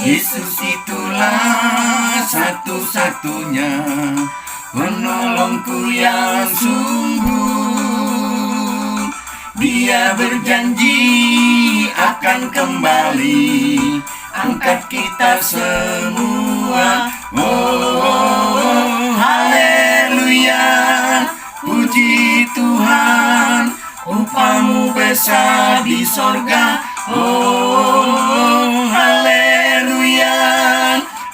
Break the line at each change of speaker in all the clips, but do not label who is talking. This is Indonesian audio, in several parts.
Yesus itulah satu-satunya penolongku yang sungguh. Dia berjanji akan kembali angkat kita semua. Oh, haleluya, puji Tuhan, upamu besar di sorga. Oh, haleluya,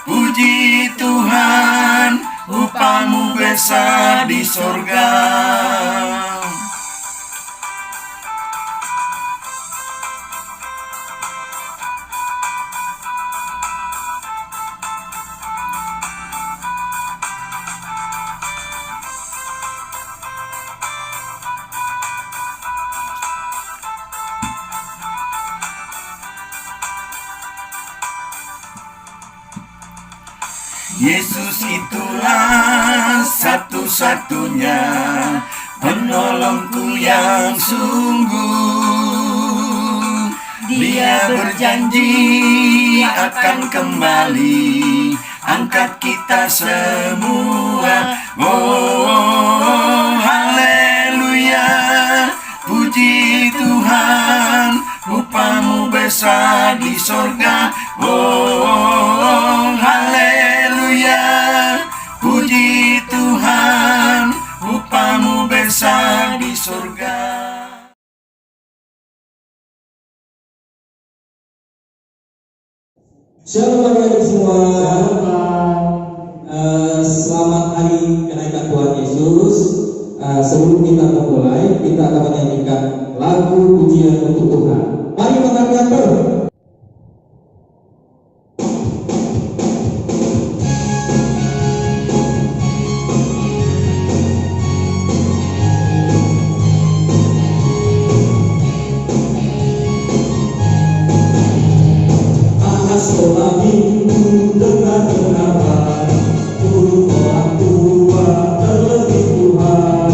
puji Tuhan, upamu besar di sorga. Yesus itulah satu-satunya penolongku yang sungguh. Dia berjanji akan kembali angkat kita semua. Oh, haleluya, puji Tuhan, upamu besar di sorga. Oh, haleluya, puji Tuhan, upamu besar di sorga.
Shalom adik-adik semua. Selamat hari kenaikan Tuhan Yesus. Sebelum kita memulai, kita akan menyanyikan lagu pujian untuk Tuhan. Mari mengangkat ber. Sekolah minggu dengan kenalan, guru orang tua terlebih Tuhan.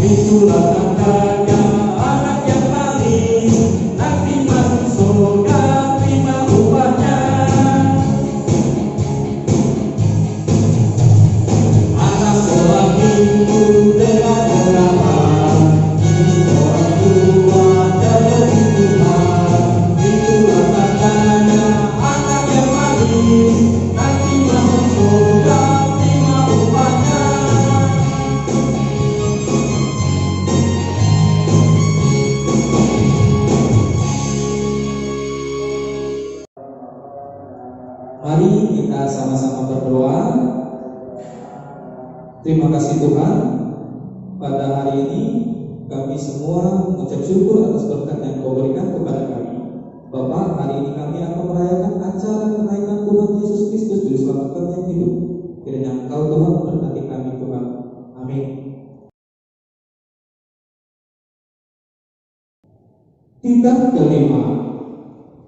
Itulah tandanya anak yang manis, nanti masuk surga terima upahnya. Anak sekolah minggu dengan kenalan, guru orang tua terlebih Tuhan. Itulah tandanya nanti masuk surga terima upahnya. Mari kita sama-sama berdoa. Terima kasih Tuhan, pada hari ini kami semua mengucap syukur atas berkat yang Kau berikan kepada kami. Bapak, hari ini kami akan merayakan acara kenaikan Tuhan Yesus Kristus Juru Selamat kami yang hidup. Kiranya Engkau Tuhan memberkati kami Tuhan. Amin. Tingkat kelima,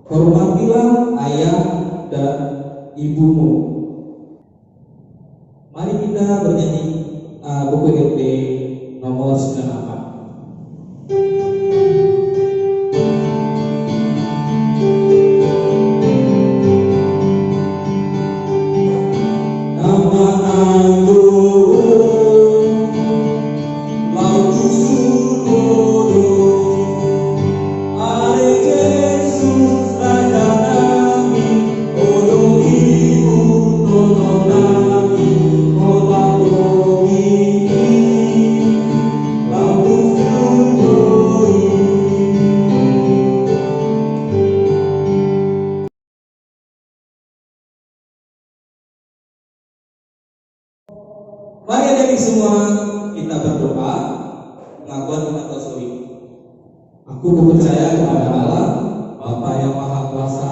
hormatilah ayah dan ibumu. Mari kita bernyanyi buku RT nomor 98. Mari adik-adik semua kita berdoa pengakuan kita tersebut. Aku percaya kepada Allah, Bapa yang Maha Kuasa,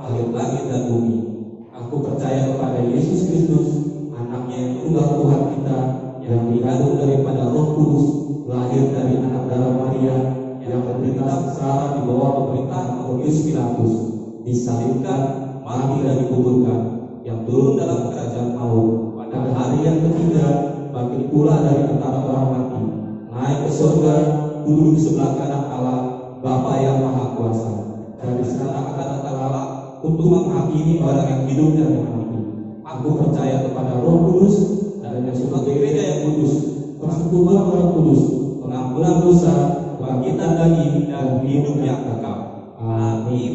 Alim langit dan bumi. Aku percaya kepada Yesus Kristus, Anaknya yang tunggal Tuhan kita, yang dikandung daripada Roh Kudus, lahir dari anak darah Maria, yang berperintah secara di bawah pemerintahan Pontius Pilatus, disalibkan, mati dan dikuburkan, yang turun dalam kerajaan maut. Pada hari yang ketiga, bangkit pula dari antara orang mati, naik ke surga, duduk di sebelah kanan Allah, Bapa yang Maha Kuasa. Dari sana akan datang Allah untuk menghakimi orang yang hidup dan yang mati. Aku percaya kepada Roh Kudus, adanya suatu gereja yang kudus, persekutuan Roh Kudus, pengampunan dosa, kebangkitan daging, dan hidup yang kekal. Amin.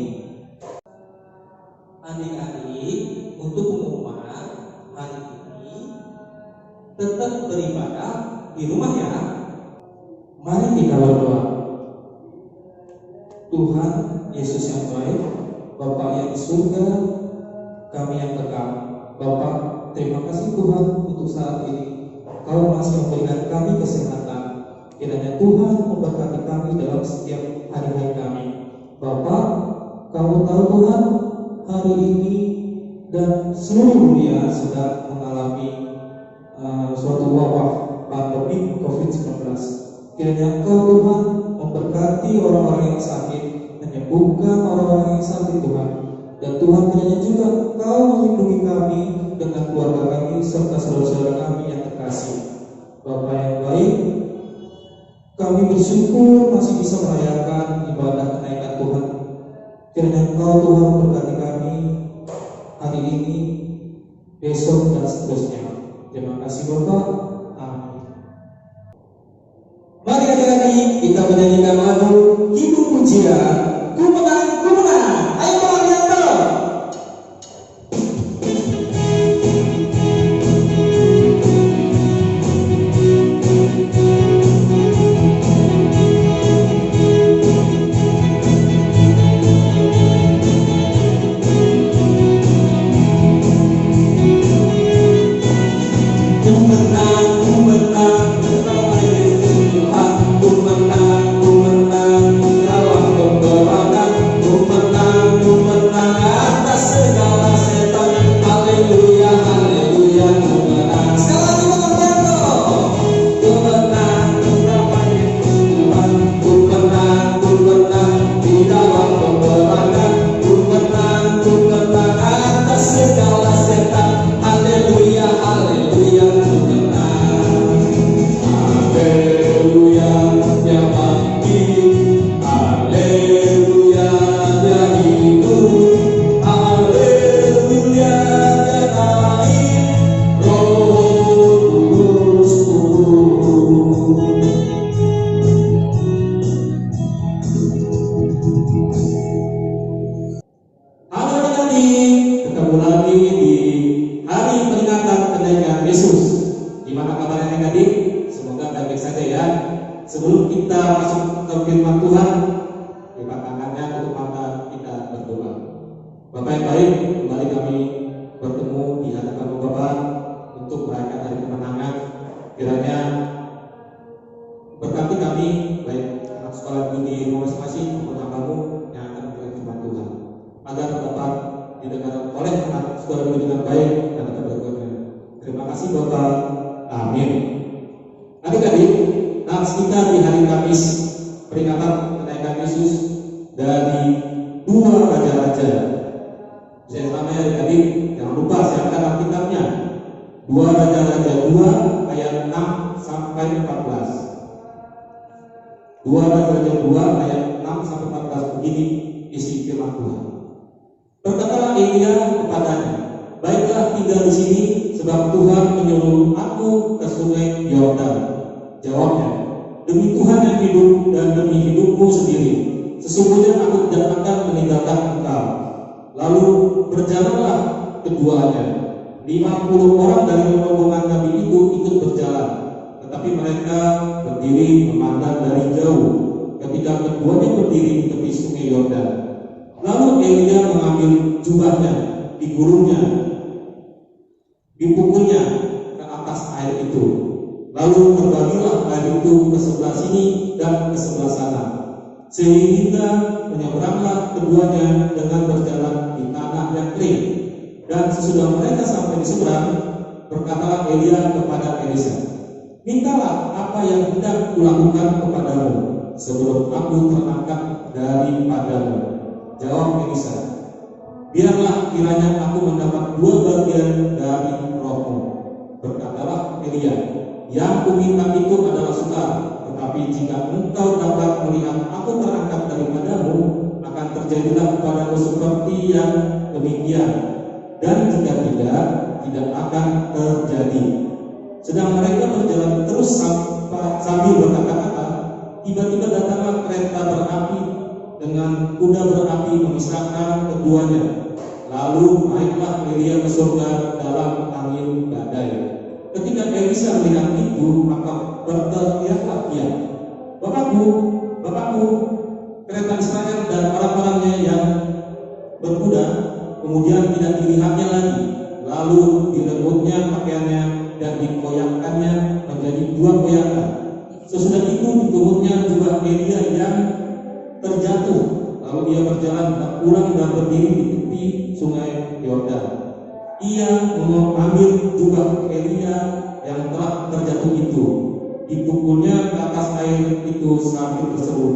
Adik-adik, untuk pengumuman hari ini tetap beribadah di rumah ya. Mari kita berdoa. Tuhan Yesus yang baik, Bapa yang di surga, kami yang kekal. Bapa, terima kasih Tuhan untuk saat ini Kau masih memberikan kami kesehatan. Kiranya Tuhan memberkati kami dalam setiap hari-hari kami. Bapa, Kau tahu Tuhan, hari ini dan seluruh dunia sedang mengalami suatu wabah pandemi COVID-19. Kiranya Engkau Tuhan memberkati orang-orang yang sakit, menyembuhkan orang-orang yang sakit Tuhan. Dan Tuhan kiranya juga Engkau melindungi kami dengan keluarga kami serta saudara-saudara kami yang terkasih. Bapa yang baik, kami bersyukur masih bisa merayakan ibadah kenaikan Tuhan. Kiranya Engkau Tuhan berkati kami hari ini, besok dan seterusnya. Terima kasih Bapak. Amin. Mari adik-adik kita menyanyikan lagu Hidup Pujian, Ku Menang, Ku Menang. Ayo Bapak Rianto. Sebelum kita masuk ke firman Tuhan, lipat tangannya untuk mata kita berdoa. Bapak yang baik, kembali kami bertemu di hadapan Bapak untuk merayakan hari kemenangan. Kiranya berkati kami, baik anak sekolah di rumah masing-masing maupun hambamu yang akan melakukan firman Tuhan, agar dapat didengar oleh anak sekolah dengan baik dan dapat berguna. Terima kasih Bapak. Amin. Adik-adik, nats kita di hari Kamis peringatan kenaikan Yesus dari dua raja-raja. Saya namanya adik-adik, jangan lupa siapkan Alkitabnya. Dua Raja-Raja 2 ayat 6 sampai 14. Dua Raja-Raja 2 ayat 6 sampai 14 begini isi firman Tuhan. Berkatalah Elia kepadanya, baiklah tinggal di sini, sebab Tuhan menyuruh aku ke sungai Yordan. Jawabnya, demi Tuhan yang hidup dan demi hidupmu sendiri, sesungguhnya aku tidak akan meninggalkan engkau. Lalu berjalanlah keduanya. 50 orang dari rombongan Nabi itu ikut berjalan, tetapi mereka berdiri memandang dari jauh ketika keduanya berdiri di tepi sungai Yordan. Lalu Elia mengambil jubahnya, digulungnya, dipukulnya ke atas air itu. Lalu terbagilah air itu ke sebelah sini dan ke sebelah sana, sehingga menyeberanglah keduanya dengan berjalan di tanah yang kering. Dan sesudah mereka sampai di seberang, berkatalah Elia kepada Elisa, mintalah apa yang hendak kulakukan kepadamu sebelum aku terangkat daripadamu. Jawab Elisa, biarlah kiranya aku mendapat 2 bagian dari rohmu. Berkatalah Elia, yang kuminta itu adalah sukar, tetapi jika engkau dapat melihat aku terangkat daripadamu, akan maka terjadilah padamu seperti yang demikian, dan jika tidak akan terjadi. Sedang mereka berjalan terus sambil berkata-kata, tiba-tiba datanglah kereta berapi dengan kuda berapi memisahkan keduanya. Lalu naiklah Elia ke surga dalam angin badai. Ketika Elisa melihat itu, maka berteriaklah ia, Bapakku, Bapakku, kereta Israel dan orang-orangnya yang berkuda. Kemudian tidak dilihatnya lagi. Lalu direbutnya pakaiannya dan dikoyakkannya menjadi 2 koyakan. Sesudah itu diturunnya juga Elia yang terjatuh. Lalu ia berjalan pulang dan berdiri di tepi sungai Yordan. Ia mengambil juga Elia yang telah terjatuh itu. Dipukulnya ke atas air itu sambil berseru,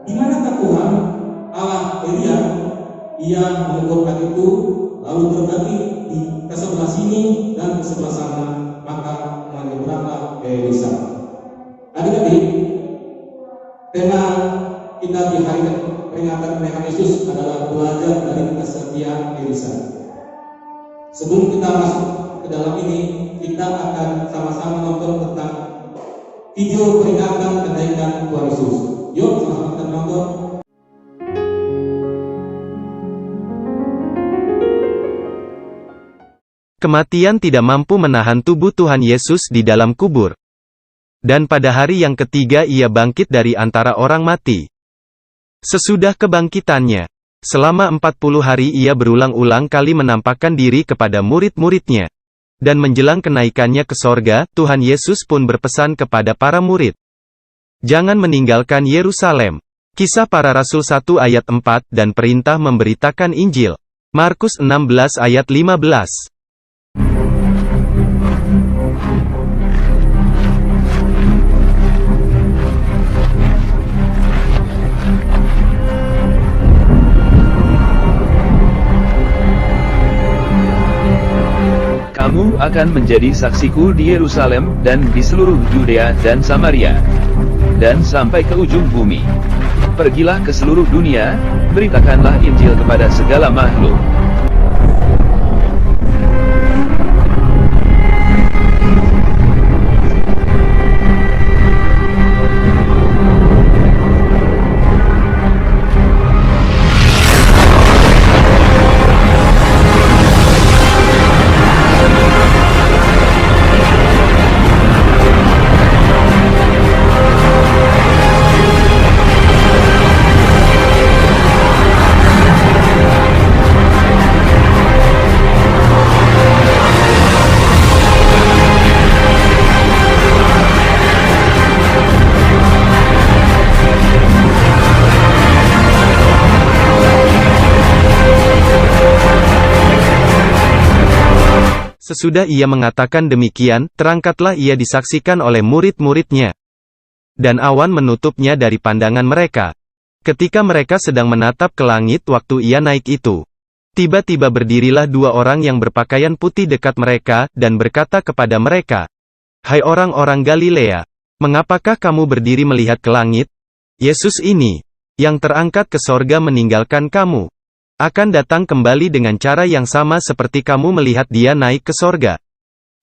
"Di manakah Tuhan Allah Elia?" Ia mengukurkan itu, lalu terbagi ke sebelah sini dan ke sebelah sana, maka menyeberanglah Elisa. Adik-adik, tema kita di hari peringatan kenaikan Yesus adalah belajar dari kesetiaan Elisa. Sebelum kita masuk ke dalam ini, kita akan sama-sama nonton tentang video peringatan kenaikan Tuhan Yesus. Yuk, sama-sama kita nonton.
Kematian tidak mampu menahan tubuh Tuhan Yesus di dalam kubur. Dan pada hari yang ketiga ia bangkit dari antara orang mati. Sesudah kebangkitannya, selama 40 hari ia berulang-ulang kali menampakkan diri kepada murid-muridnya. Dan menjelang kenaikannya ke sorga, Tuhan Yesus pun berpesan kepada para murid, jangan meninggalkan Yerusalem. Kisah Para Rasul 1 ayat 4 dan perintah memberitakan Injil. Markus 16 ayat 15.
Kamu akan menjadi saksiku di Yerusalem dan di seluruh Yudea dan Samaria, dan sampai ke ujung bumi. Pergilah ke seluruh dunia, beritakanlah Injil kepada segala makhluk.
Sesudah ia mengatakan demikian, terangkatlah ia disaksikan oleh murid-muridnya. Dan awan menutupnya dari pandangan mereka. Ketika mereka sedang menatap ke langit waktu ia naik itu, tiba-tiba berdirilah 2 orang yang berpakaian putih dekat mereka, dan berkata kepada mereka, "Hai orang-orang Galilea, mengapakah kamu berdiri melihat ke langit? Yesus ini, yang terangkat ke sorga meninggalkan kamu, akan datang kembali dengan cara yang sama seperti kamu melihat dia naik ke sorga.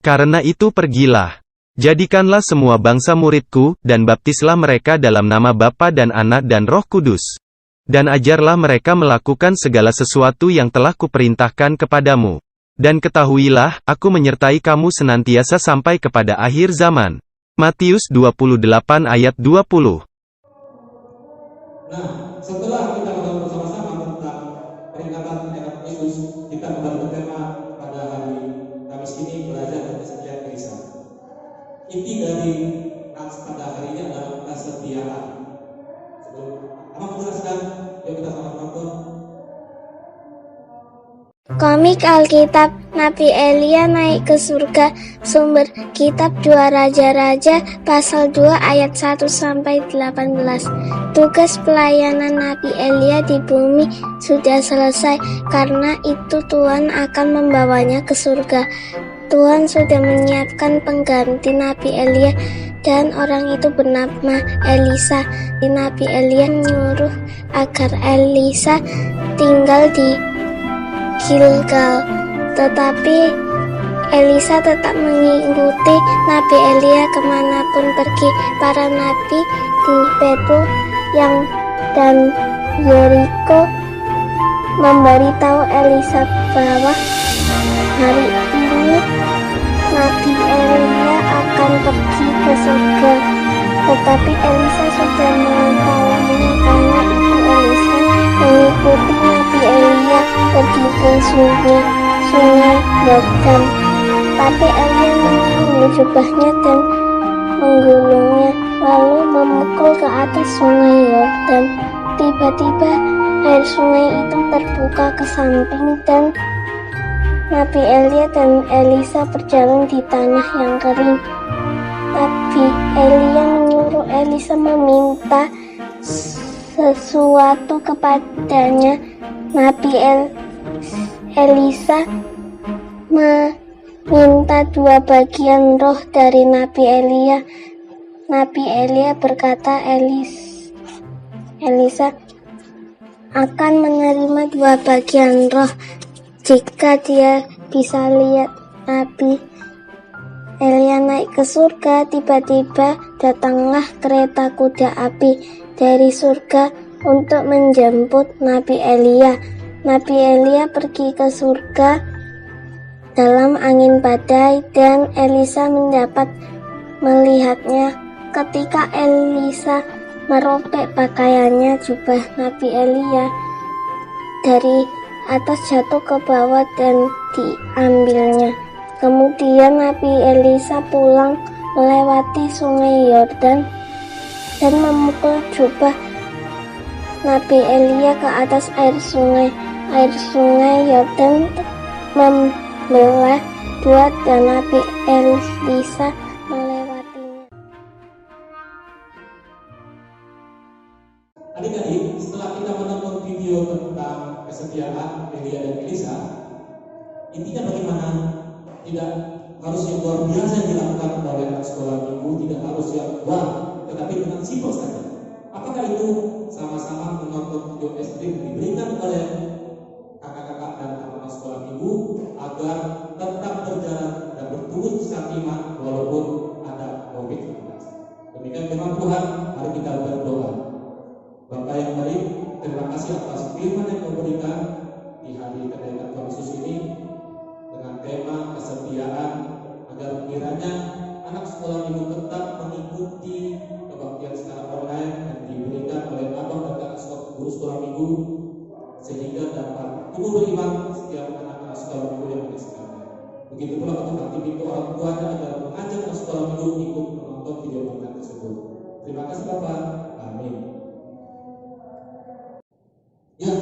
Karena itu pergilah, jadikanlah semua bangsa muridku, dan baptislah mereka dalam nama Bapa dan Anak dan Roh Kudus. Dan ajarlah mereka melakukan segala sesuatu yang telah kuperintahkan kepadamu. Dan ketahuilah, aku menyertai kamu senantiasa sampai kepada akhir zaman." Matius 28 ayat 20.
Nah, setelah kita menonton bersama-sama tentang peringatan kenaikan Yesus, kita kembali bertema pada hari Kamis ini belajar tentang kesetiaan Elisa. Inti dari nats pada hari ini adalah kesetiaan. Sebelum Ama menjelaskan, yuk kita sama nonton.
Komik Alkitab, Nabi Elia naik ke surga. Sumber kitab 2 Raja-Raja pasal 2 ayat 1-18. Tugas pelayanan Nabi Elia di bumi sudah selesai, karena itu Tuhan akan membawanya ke surga. Tuhan sudah menyiapkan pengganti Nabi Elia dan orang itu bernama Elisa. Nabi Elia menyuruh agar Elisa tinggal di Gilgal, tetapi Elisa tetap mengikuti Nabi Elia kemanapun pergi. Para nabi di Betul dan Yeriko memberitahu Elisa bahwa hari ini Nabi Elia akan pergi ke surga. Tetapi Elisa sudah mengetahuinya, karena itu Elisa mengikuti Nabi Elia pergi ke sungai Yordan. Tapi Elia mengambil jubahnya dan menggulungnya, lalu memukul ke atas sungai Yordan. Tiba-tiba air sungai itu terbuka ke samping dan Nabi Elia dan Elisa berjalan di tanah yang kering. Nabi Elia menyuruh Elisa meminta sesuatu kepadanya. Nabi Elisa meminta 2 bagian roh dari Nabi Elia. Nabi Elia berkata Elisa akan menerima 2 bagian roh jika dia bisa lihat Nabi Elia naik ke surga. Tiba-tiba datanglah kereta kuda api dari surga untuk menjemput Nabi Elia. Nabi Elia pergi ke surga dalam angin badai dan Elisa mendapat melihatnya. Ketika Elisa merobek pakaiannya, jubah Nabi Elia dari atas jatuh ke bawah dan diambilnya. Kemudian Nabi Elisa pulang melewati sungai Yordan dan memukul jubah Nabi Elia ke atas air sungai. Air sungai Yordan membelah 2 dan Nabi Elisa melewatinya.
Adik-adik, setelah kita menonton video tentang kesetiaan Elia dan Elisa, intinya bagaimana? Tidak harus yang luar biasa yang dilakukan oleh anak sekolah minggu, tidak harus yang wah, tetapi dengan simpel saja. Apakah itu sama-sama menonton video SD diberikan oleh kakak-kakak dan anak sekolah minggu agar tetap berjalan dan bertumbuh saat iman walaupun ada COVID-19. Demikian firman Tuhan, mari kita berdoa. Bapa yang baik, terima kasih atas firman yang kau berikan di hari kenaikan Tuhan Yesus ini dengan tema kesetiaan, agar kiranya anak sekolah minggu tetap mengikuti kebaktian secara online yang diberikan oleh abang dan kakak guru sekolah minggu, sehingga dapat tumbuh beriman setiap anak-anak sekolah minggu yang menyaksikannya. Begitu pula untuk aktivitas orang tuanya agar mengajak anak sekolah minggu ikut menonton video online tersebut. Terima kasih Bapak. Amin. Ya,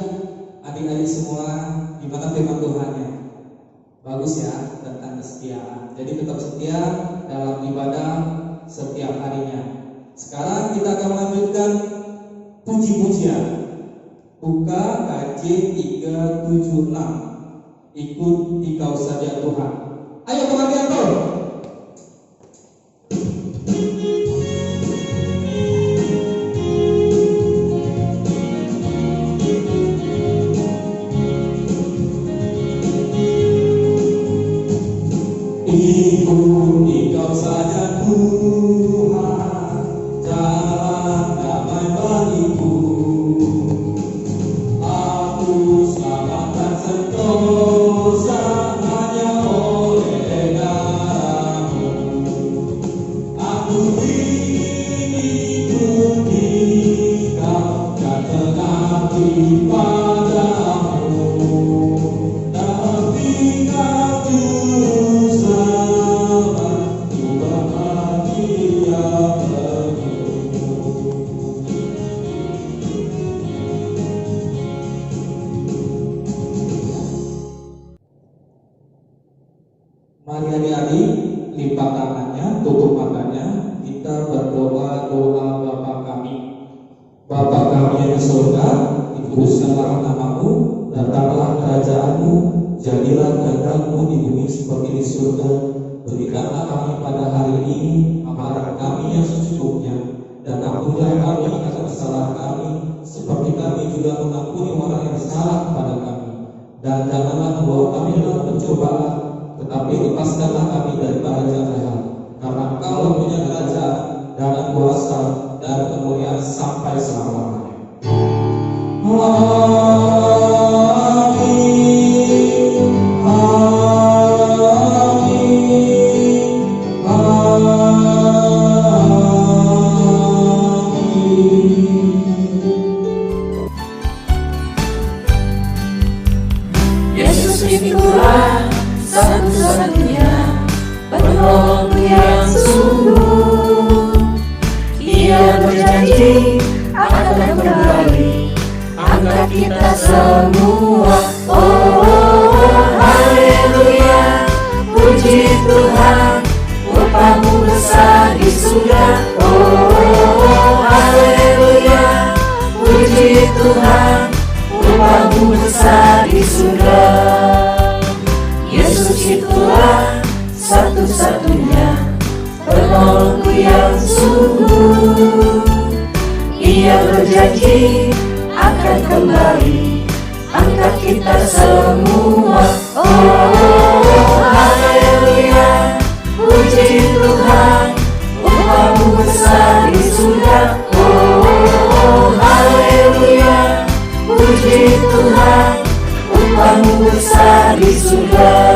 adik-adik semua, gimana firman Tuhannya? Bagus ya, tentang kesetiaan. Jadi tetap setia dalam ibadah setiap harinya. Sekarang kita akan melanjutkan puji-pujian. Buka KJ 376. Ikut Dikau Saja Tuhan. Ayo Tuhan diatur. Ikut Dikau saja Tuhan, jalan damai bagiku. Aku selamatkan sentosa hanya oleh darah-Mu. Aku ingin ikut Dikau dan mengabdi padamu. Tapi Kau terus selamatku bahagia penuh. Mari adik-adik lipat tangannya, tutup matanya, kita berdoa doa Bapa kami. Bapa kami yang di surga, dikuduskanlah nama-Mu, datanglah kerajaan-Mu, jadilah kehendak-Mu di bumi seperti di surga. Berikanlah kami pada hari ini makanan kami yang secukupnya, dan ampunilah kami atas kesalahan kami, seperti kami juga mengampuni orang yang salah kepada kami. Dan janganlah membawa kami dalam pencobaan, tetapi lepaskanlah kami daripada yang jahat. Karena Engkau punya kerajaan dan kuasa dan kemuliaan sampai selama-lamanya.
Yesus itulah satu-satunya penolong yang sungguh. Ia berjanji akan kembali angkat kita semua. Oh, haleluya, puji Tuhan, upah-Mu besar di surga. Oh, haleluya, puji Tuhan, upah-Mu besar di surga. Yesus itulah satu-satunya penolongku yang sungguh. Ia berjanji akan kembali angkat kita semua. Oh, haleluya, puji Tuhan, upah-Mu besar di surga. Oh, haleluya, puji Tuhan, upah-Mu besar di surga.